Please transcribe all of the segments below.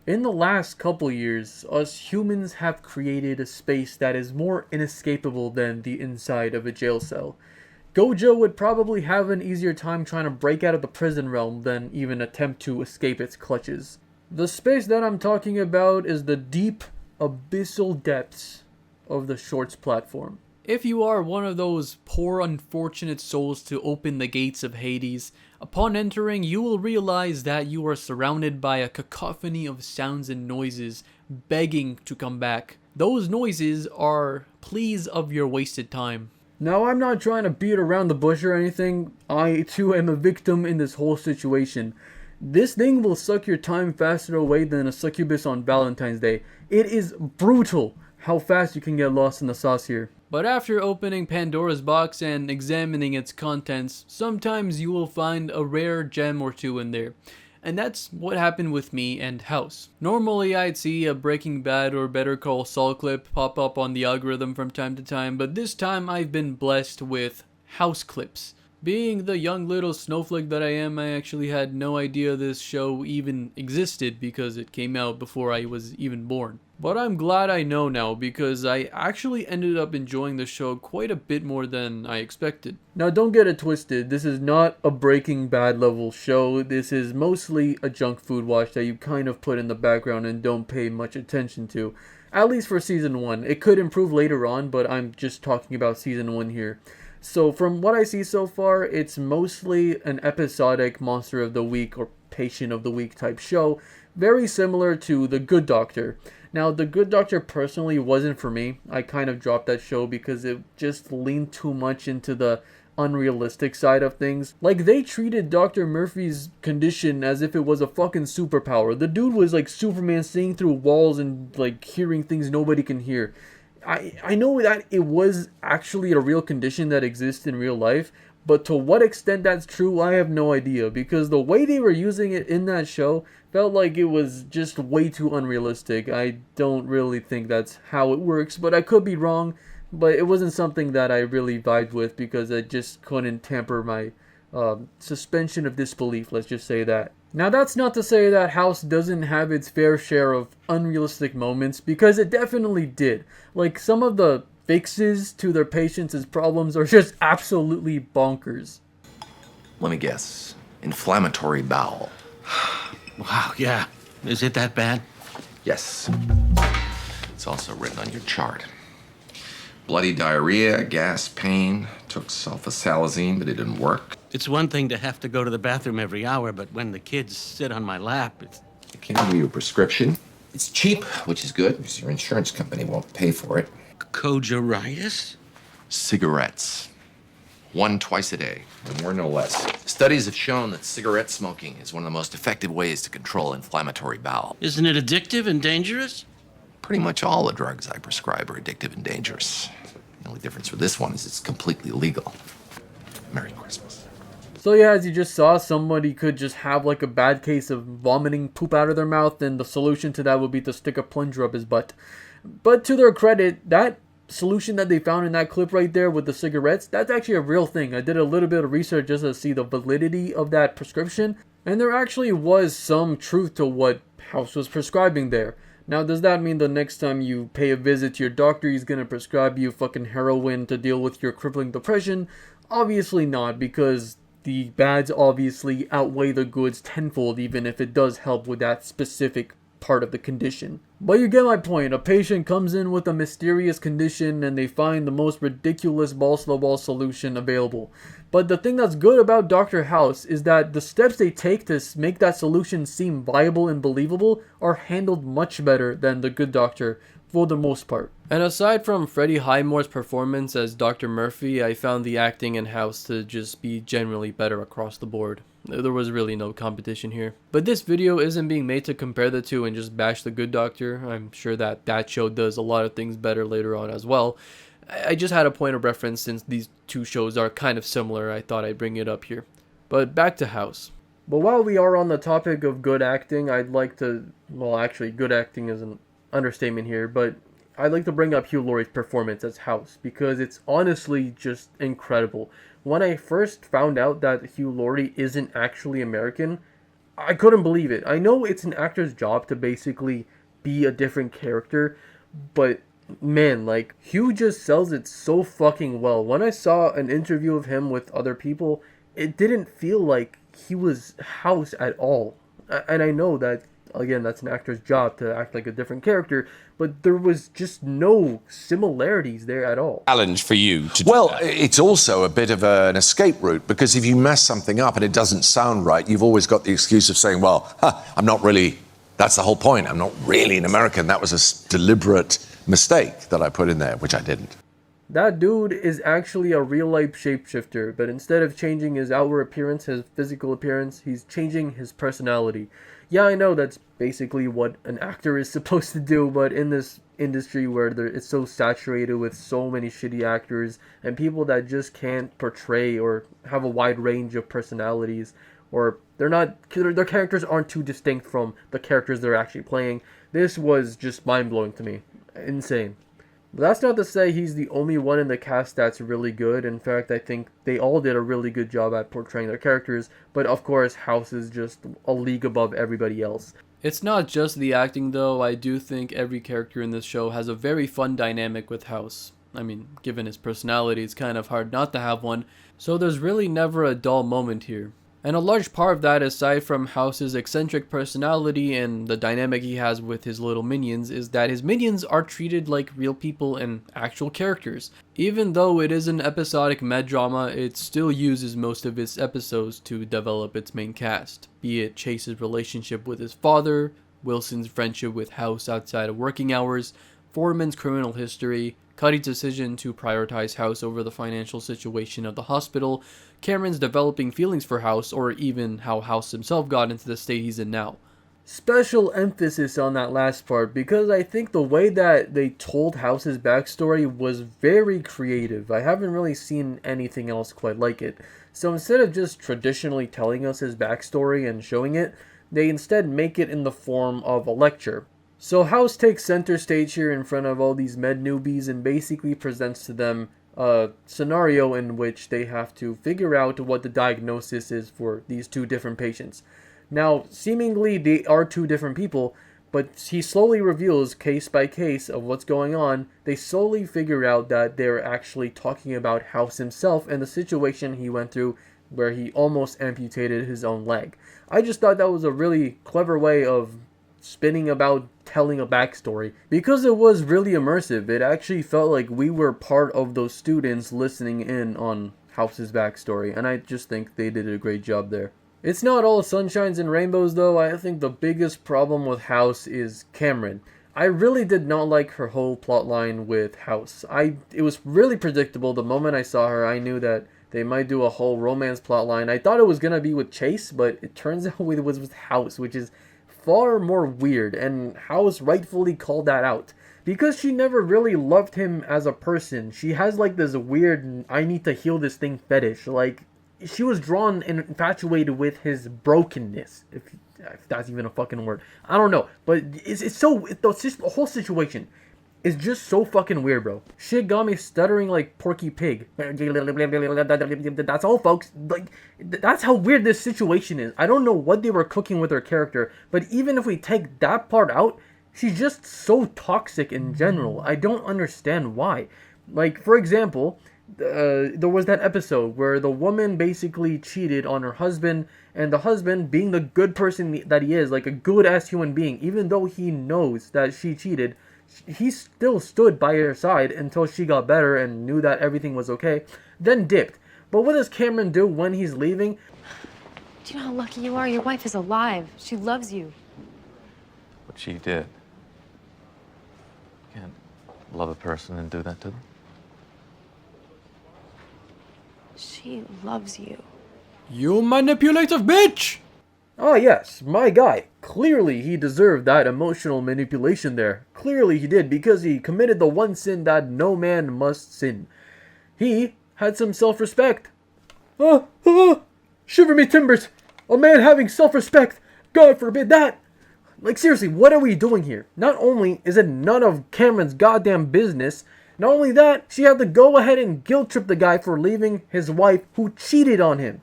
In the last couple years, us humans have created a space that is more inescapable than the inside of a jail cell. Gojo would probably have an easier time trying to break out of the prison realm than even attempt to escape its clutches. The space that I'm talking about is the deep, abyssal depths of the Shorts platform. If you are one of those poor unfortunate souls to open the gates of Hades, upon entering you will realize that you are surrounded by a cacophony of sounds and noises begging to come back. Those noises are pleas of your wasted time. Now, I'm not trying to beat around the bush or anything. I too am a victim in this whole situation. This thing will suck your time faster away than a succubus on Valentine's Day. It is brutal how fast you can get lost in the sauce here. But after opening Pandora's box and examining its contents, sometimes you will find a rare gem or two in there. And that's what happened with me and House. Normally I'd see a Breaking Bad or Better Call Saul clip pop up on the algorithm from time to time, but this time I've been blessed with House clips. Being the young little snowflake that I am, I actually had no idea this show even existed because it came out before I was even born. But I'm glad I know now because I actually ended up enjoying the show quite a bit more than I expected. Now don't get it twisted, this is not a Breaking Bad level show. This is mostly a junk food watch that you kind of put in the background and don't pay much attention to. At least for season 1. It could improve later on, but I'm just talking about season 1 here. So from what I see so far, it's mostly an episodic Monster of the Week or Patient of the Week type show, very similar to The Good Doctor. Now, The Good Doctor personally wasn't for me. I kind of dropped that show because it just leaned too much into the unrealistic side of things. Like, they treated Dr. Murphy's condition as if it was a fucking superpower. The dude was like Superman, seeing through walls and like hearing things nobody can hear. I know that it was actually a real condition that exists in real life, but to what extent that's true, I have no idea, because the way they were using it in that show felt like it was just way too unrealistic. I don't really think that's how it works, but I could be wrong, but it wasn't something that I really vibed with because I just couldn't temper my suspension of disbelief, let's just say that. Now that's not to say that House doesn't have its fair share of unrealistic moments, because it definitely did. Like, some of the fixes to their patients' problems are just absolutely bonkers. Let me guess. Inflammatory bowel. Wow, yeah. Is it that bad? Yes. It's also written on your chart. Bloody diarrhea, gas, pain. Took sulfasalazine, but it didn't work. It's one thing to have to go to the bathroom every hour, but when the kids sit on my lap, it's... I can give you a prescription. It's cheap, which is good, because your insurance company won't pay for it. Cojaritis? Cigarettes. One twice a day, no more, no less. Studies have shown that cigarette smoking is one of the most effective ways to control inflammatory bowel. Isn't it addictive and dangerous? Pretty much all the drugs I prescribe are addictive and dangerous. The only difference with this one is it's completely legal. Merry Christmas. So yeah, as you just saw, somebody could just have like a bad case of vomiting poop out of their mouth, and the solution to that would be to stick a plunger up his butt. But to their credit, that solution that they found in that clip right there with the cigarettes, that's actually a real thing. I did a little bit of research just to see the validity of that prescription, and there actually was some truth to what House was prescribing there. Now, does that mean the next time you pay a visit to your doctor, he's gonna prescribe you fucking heroin to deal with your crippling depression? Obviously not, because the bads obviously outweigh the goods tenfold, even if it does help with that specific part of the condition. But you get my point. A patient comes in with a mysterious condition and they find the most ridiculous balls to the wall solution available. But the thing that's good about Dr. House is that the steps they take to make that solution seem viable and believable are handled much better than The Good Doctor, for the most part. And aside from Freddie Highmore's performance as Dr. Murphy, I found the acting in House to just be generally better across the board. There was really no competition here. But this video isn't being made to compare the two and just bash The Good Doctor. I'm sure that that show does a lot of things better later on as well. I just had a point of reference since these two shows are kind of similar. I thought I'd bring it up here. But back to House. But while we are on the topic of good acting, I'd like to... Well, actually, good acting is an understatement here, but I'd like to bring up Hugh Laurie's performance as House, because it's honestly just incredible. When I first found out that Hugh Laurie isn't actually American, I couldn't believe it. I know it's an actor's job to basically be a different character, but man, like, Hugh just sells it so fucking well. When I saw an interview of him with other people, it didn't feel like he was House at all. And I know that, again, that's an actor's job to act like a different character, but there was just no similarities there at all. Challenge for you to do Well, that. it's also a bit of an escape route, because if you mess something up and it doesn't sound right, you've always got the excuse of saying, well, I'm not really, that's the whole point. I'm not really an American. That was a deliberate mistake that I put in there, which I didn't. That dude is actually a real-life shapeshifter, but instead of changing his outward appearance, his physical appearance, he's changing his personality. Yeah, I know that's basically what an actor is supposed to do, but in this industry where it's so saturated with so many shitty actors and people that just can't portray or have a wide range of personalities, or their characters aren't too distinct from the characters they're actually playing, this was just mind-blowing to me. Insane. But that's not to say he's the only one in the cast that's really good. In fact, I think they all did a really good job at portraying their characters. But of course, House is just a league above everybody else. It's not just the acting though. I do think every character in this show has a very fun dynamic with House. I mean, given his personality, it's kind of hard not to have one. So there's really never a dull moment here. And a large part of that, aside from House's eccentric personality and the dynamic he has with his little minions, is that his minions are treated like real people and actual characters. Even though it is an episodic med-drama, it still uses most of its episodes to develop its main cast, be it Chase's relationship with his father, Wilson's friendship with House outside of working hours, Foreman's criminal history, Cuddy's decision to prioritize House over the financial situation of the hospital, Cameron's developing feelings for House, or even how House himself got into the state he's in now. Special emphasis on that last part, because I think the way that they told House's backstory was very creative. I haven't really seen anything else quite like it. So instead of just traditionally telling us his backstory and showing it, they instead make it in the form of a lecture. So House takes center stage here in front of all these med newbies and basically presents to them a scenario in which they have to figure out what the diagnosis is for these two different patients. Now, seemingly they are two different people, but he slowly reveals case by case of what's going on. They slowly figure out that they're actually talking about House himself and the situation he went through where he almost amputated his own leg. I just thought that was a really clever way of spinning about telling a backstory, because it was really immersive. It actually felt like we were part of those students listening in on House's backstory, and I just think they did a great job there. It's not all sunshines and rainbows though. I think the biggest problem with House is Cameron. I really did not like her whole plotline with House. It was really predictable. The moment I saw her, I knew that they might do a whole romance plotline. I thought it was gonna be with Chase, but it turns out it was with House, which is far more weird, and House rightfully called that out, because she never really loved him as a person. She has like this weird I need to heal this thing fetish. Like, she was drawn and infatuated with his brokenness, if that's even a fucking word. I don't know, but it's just the whole situation is just so fucking weird, bro. Shit got me stuttering like Porky Pig. That's all, folks. Like, that's how weird this situation is. I don't know what they were cooking with her character, but even if we take that part out, she's just so toxic in general. I don't understand why. Like, for example, there was that episode where the woman basically cheated on her husband, and the husband, being the good person that he is, like a good-ass human being, even though he knows that she cheated, he still stood by her side until she got better and knew that everything was okay, then dipped. But what does Cameron do when he's leaving? Do you know how lucky you are? Your wife is alive. She loves you. What she did. You can't love a person and do that to them. She loves you. You manipulative bitch! Ah yes, my guy. Clearly he deserved that emotional manipulation there. Clearly he did, because he committed the one sin that no man must sin. He had some self-respect. Shiver me timbers! A man having self-respect! God forbid that! Like, seriously, what are we doing here? Not only is it none of Cameron's goddamn business, not only that, she had to go ahead and guilt trip the guy for leaving his wife who cheated on him.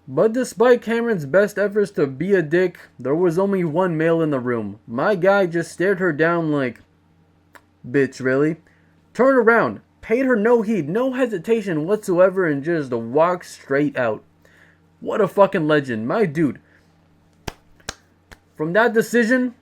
But despite Cameron's best efforts to be a dick, there was only one male in the room. My guy just stared her down like, bitch, really? Turned around, paid her no heed, no hesitation whatsoever, and just walked straight out. What a fucking legend, my dude. From that decision,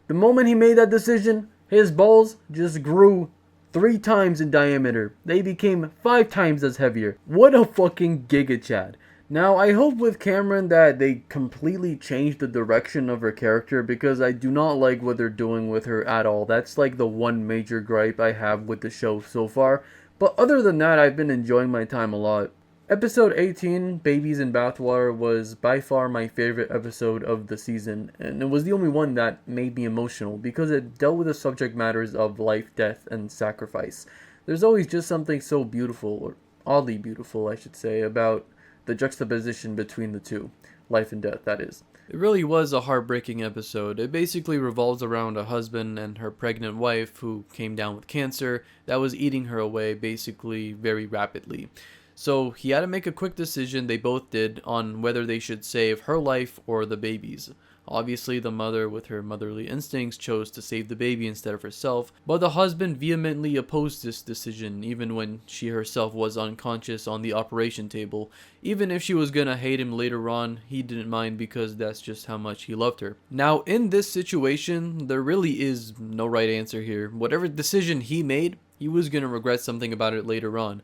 the moment he made that decision, his balls just grew 3 times in diameter. They became 5 times as heavier. What a fucking giga chad. Now, I hope with Cameron that they completely change the direction of her character, because I do not like what they're doing with her at all. That's like the one major gripe I have with the show so far. But other than that, I've been enjoying my time a lot. Episode 18, Babies in Bathwater, was by far my favorite episode of the season, and it was the only one that made me emotional because it dealt with the subject matters of life, death, and sacrifice. There's always just something so beautiful, or oddly beautiful, I should say, about the juxtaposition between the two. Life and death, that is. It really was a heartbreaking episode. It basically revolves around a husband and her pregnant wife who came down with cancer that was eating her away basically very rapidly. So he had to make a quick decision, they both did, on whether they should save her life or the baby's. Obviously, the mother, with her motherly instincts, chose to save the baby instead of herself, but the husband vehemently opposed this decision, even when she herself was unconscious on the operation table. Even if she was gonna hate him later on, he didn't mind because that's just how much he loved her. Now, in this situation, there really is no right answer here. Whatever decision he made, he was gonna regret something about it later on.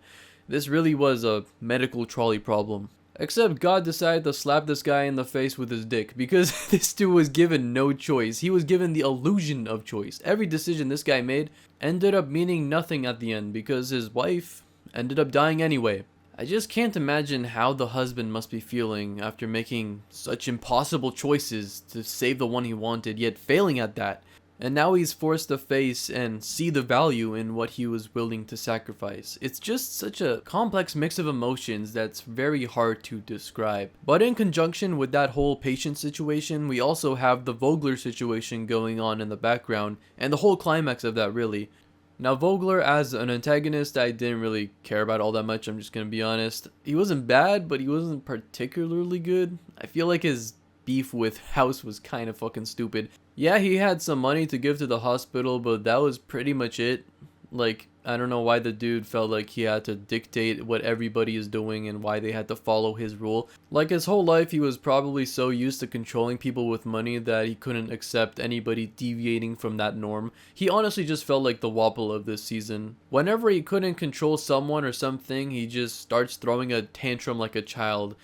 This really was a medical trolley problem. Except God decided to slap this guy in the face with his dick, because this dude was given no choice. He was given the illusion of choice. Every decision this guy made ended up meaning nothing at the end, because his wife ended up dying anyway. I just can't imagine how the husband must be feeling after making such impossible choices to save the one he wanted, yet failing at that. And now he's forced to face and see the value in what he was willing to sacrifice. It's just such a complex mix of emotions that's very hard to describe. But in conjunction with that whole patient situation, we also have the Vogler situation going on in the background, and the whole climax of that really. Now Vogler as an antagonist, I didn't really care about all that much, I'm just gonna be honest. He wasn't bad, but he wasn't particularly good. I feel like his beef with House was kind of fucking stupid. Yeah, he had some money to give to the hospital, but that was pretty much it. Like, I don't know why the dude felt like he had to dictate what everybody is doing and why they had to follow his rule. Like, his whole life he was probably so used to controlling people with money that he couldn't accept anybody deviating from that norm. He honestly just felt like the Wapple of this season. Whenever he couldn't control someone or something, he just starts throwing a tantrum like a child.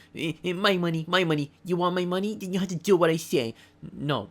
My money, you want my money? Then you have to do what I say. No,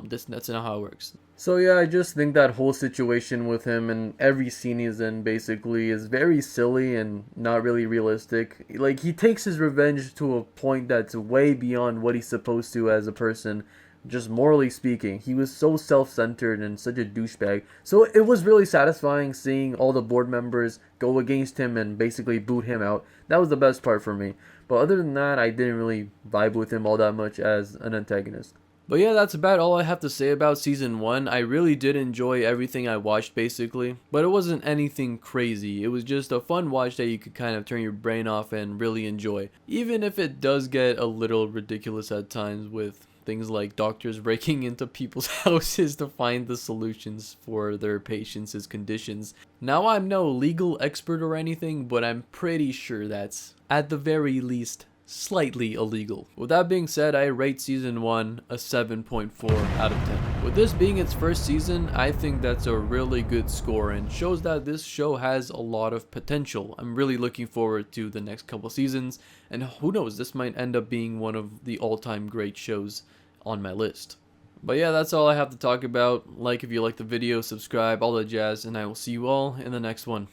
that's not how it works. So yeah, I just think that whole situation with him and every scene he's in basically is very silly and not really realistic. Like, he takes his revenge to a point that's way beyond what he's supposed to as a person, just morally speaking. He was so self-centered and such a douchebag. So it was really satisfying seeing all the board members go against him and basically boot him out. That was the best part for me. But other than that, I didn't really vibe with him all that much as an antagonist. But yeah, that's about all I have to say about Season 1. I really did enjoy everything I watched basically, but it wasn't anything crazy. It was just a fun watch that you could kind of turn your brain off and really enjoy. Even if it does get a little ridiculous at times with things like doctors breaking into people's houses to find the solutions for their patients' conditions. Now, I'm no legal expert or anything, but I'm pretty sure that's, at the very least, slightly illegal. With that being said, I rate Season 1 a 7.4 out of 10. With this being its first season, I think that's a really good score and shows that this show has a lot of potential. I'm really looking forward to the next couple seasons, and who knows, this might end up being one of the all-time great shows on my list. But yeah, that's all I have to talk about. Like if you like the video, subscribe, all that jazz, and I will see you all in the next one.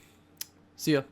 See ya.